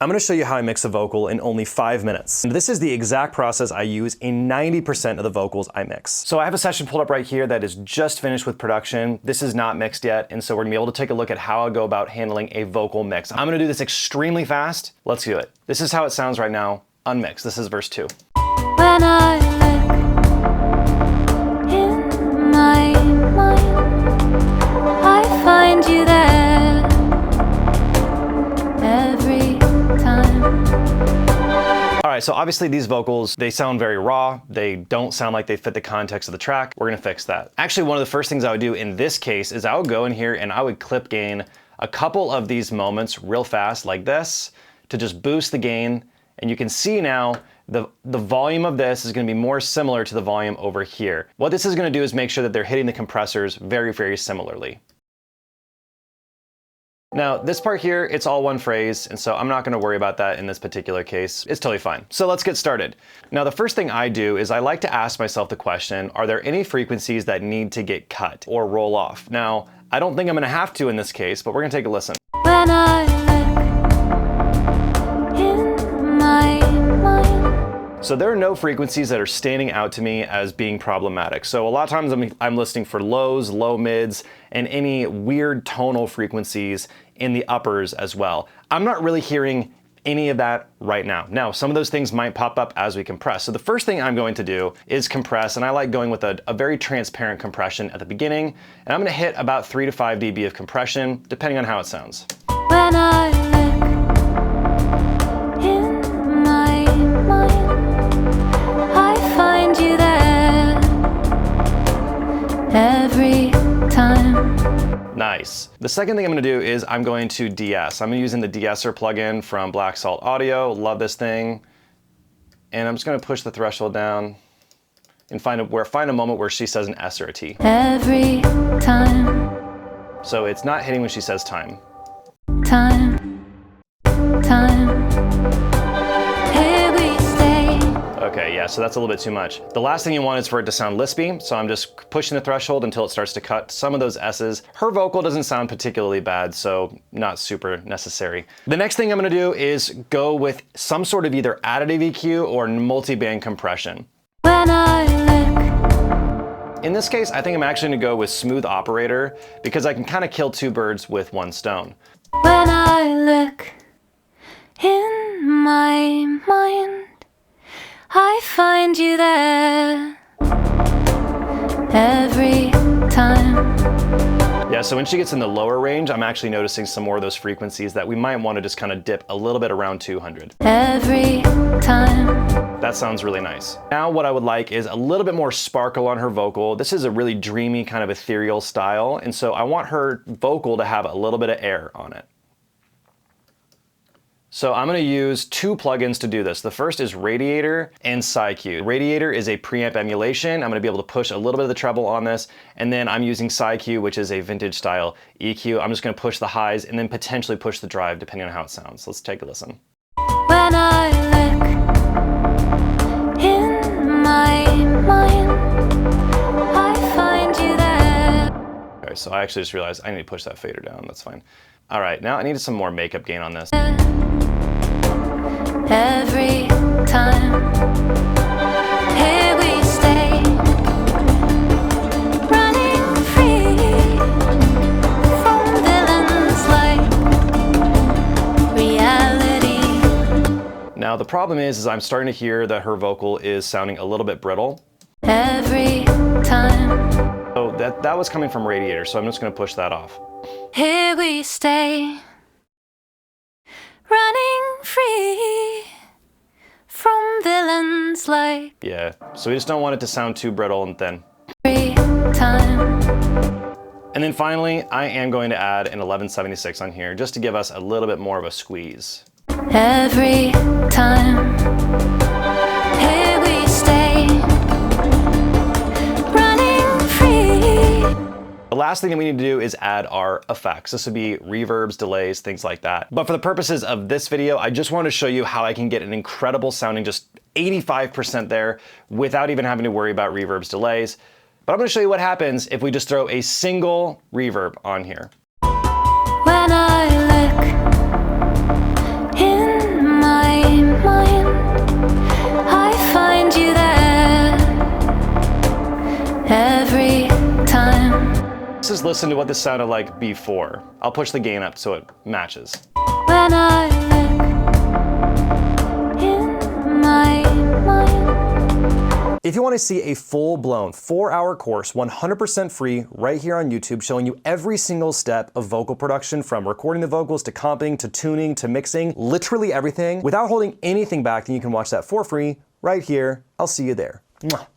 I'm going to show you how I mix a vocal in only 5 minutes. And this is the exact process I use in 90% of the vocals I mix. So I have a session pulled up right here that is just finished with production. This is not mixed yet, and so we're going to be able to take a look at how I go about handling a vocal mix. I'm going to do this extremely fast. Let's do it. This is how it sounds right now, unmixed. This is verse 2. When I look in my mind, I find you there every time. All right, so obviously these vocals, they sound very raw. They don't sound like they fit the context of the track. We're gonna fix that. Actually, one of the first things I would do in this case is I would go in here and I would clip gain a couple of these moments real fast like this to just boost the gain. And you can see now the volume of this is gonna be more similar to the volume over here. What this is gonna do is make sure that they're hitting the compressors very, very similarly. Now, this part here, it's all one phrase, and so I'm not gonna worry about that in this particular case. It's totally fine. So let's get started. Now, the first thing I do is I like to ask myself the question, are there any frequencies that need to get cut or roll off? Now, I don't think I'm gonna have to in this case, but we're gonna take a listen. When I look in my mind. So there are no frequencies that are standing out to me as being problematic. So a lot of times I'm listening for lows, low mids, and any weird tonal frequencies in the uppers as well. I'm not really hearing any of that right now. Now, some of those things might pop up as we compress. So the first thing I'm going to do is compress, and I like going with a very transparent compression at the beginning, and I'm gonna hit about 3 to 5 dB of compression, depending on how it sounds. When I look in my mind, I find you there every time. Nice. The second thing I'm gonna do is I'm going to de-ess. I'm using the de-esser plugin from Black Salt Audio. Love this thing. And I'm just gonna push the threshold down and find a moment where she says an S or a T. Every time. So it's not hitting when she says time. Time. Here we stay. Okay, yeah, so that's a little bit too much. The last thing you want is for it to sound lispy, so I'm just pushing the threshold until it starts to cut some of those S's. Her vocal doesn't sound particularly bad, so not super necessary. The next thing I'm gonna do is go with some sort of either additive EQ or multi-band compression. When I look. In this case, I think I'm actually gonna go with smooth operator because I can kind of kill two birds with one stone. When I look in my mind, I find you there every time. Yeah, so when she gets in the lower range, I'm actually noticing some more of those frequencies that we might want to just kind of dip a little bit around 200. Every time. That sounds really nice. Now what I would like is a little bit more sparkle on her vocal. This is a really dreamy kind of ethereal style, and so I want her vocal to have a little bit of air on it. So I'm gonna use two plugins to do this. The first is Radiator and SciQ. Radiator is a preamp emulation. I'm gonna be able to push a little bit of the treble on this, and then I'm using SciQ, which is a vintage style EQ. I'm just gonna push the highs and then potentially push the drive depending on how it sounds. Let's take a listen. When I look in my mind, I find you there. Okay, so I actually just realized I need to push that fader down. That's fine. All right, now I need some more makeup gain on this. Every time. Here we stay. Running free from villains like reality. Now the problem is I'm starting to hear that her vocal is sounding a little bit brittle. Every time. So that was coming from Radiator, so I'm just gonna push that off. Here we stay. Running free from villains like Yeah, so we just don't want it to sound too brittle and thin. every time. And then finally, I am going to add an 1176 on here just to give us a little bit more of a squeeze. Every time. Here we stay. Running free. The last thing that we need to do is add our effects. This would be reverbs, delays, things like that. But for the purposes of this video, I just want to show you how I can get an incredible sounding, just 85% there without even having to worry about reverbs, delays. But I'm going to show you what happens if we just throw a single reverb on here. When I look in let's just listen to what this sounded like before. I'll push the gain up so it matches. When I look in my mind. If you want to see a full-blown 4-hour course, 100% free, right here on YouTube, showing you every single step of vocal production, from recording the vocals to comping to tuning to mixing, literally everything, without holding anything back, then you can watch that for free right here. I'll see you there. Mwah.